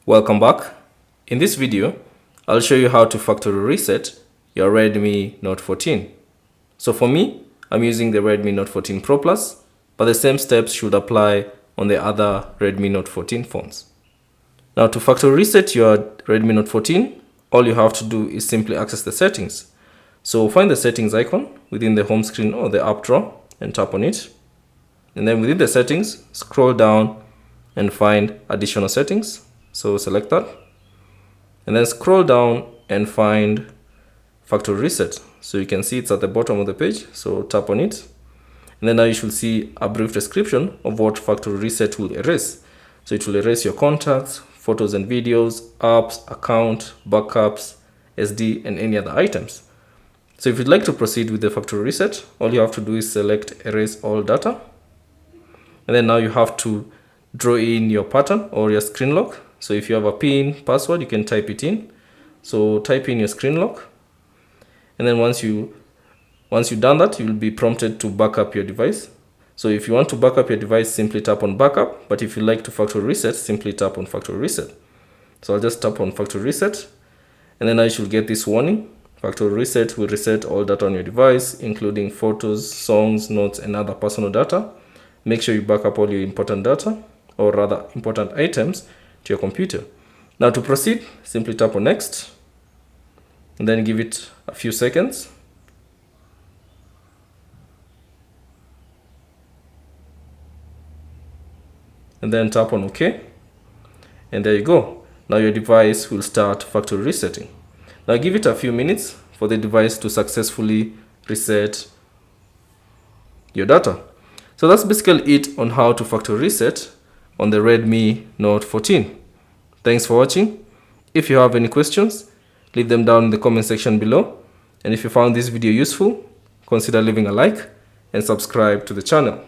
Welcome back. In this video, I'll show you how to factory reset your Redmi Note 14. So for me, I'm using the Redmi Note 14 Pro Plus, but the same steps should apply on the other Redmi Note 14 phones. Now to factory reset your Redmi Note 14, all you have to do is simply access the settings. So find the settings icon within the home screen or the app drawer and tap on it. And then within the settings, scroll down and find additional settings. So select that. And then scroll down and find factory reset. So you can see it's at the bottom of the page. So tap on it. And then now you should see a brief description of what factory reset will erase. So it will erase your contacts, photos and videos, apps, account, backups, SD, and any other items. So if you'd like to proceed with the factory reset, all you have to do is select erase all data. And then now you have to draw in your pattern or your screen lock. So if you have a PIN password, you can type it in. So type in your screen lock. And then once you've done that, you'll be prompted to back up your device. So if you want to back up your device, simply tap on backup. But if you like to factory reset, simply tap on factory reset. So I'll just tap on factory reset. And then I should get this warning. Factory reset will reset all data on your device, including photos, songs, notes, and other personal data. Make sure you back up all your important data, or rather important items, to your computer. Now to proceed, simply tap on next, and then give it a few seconds. And then tap on OK. And there you go. Now your device will start factory resetting. Now give it a few minutes for the device to successfully reset your data. So that's basically it on how to factory reset on the Redmi Note 14. Thanks for watching. If you have any questions, leave them down in the comment section below. And if you found this video useful, consider leaving a like and subscribe to the channel.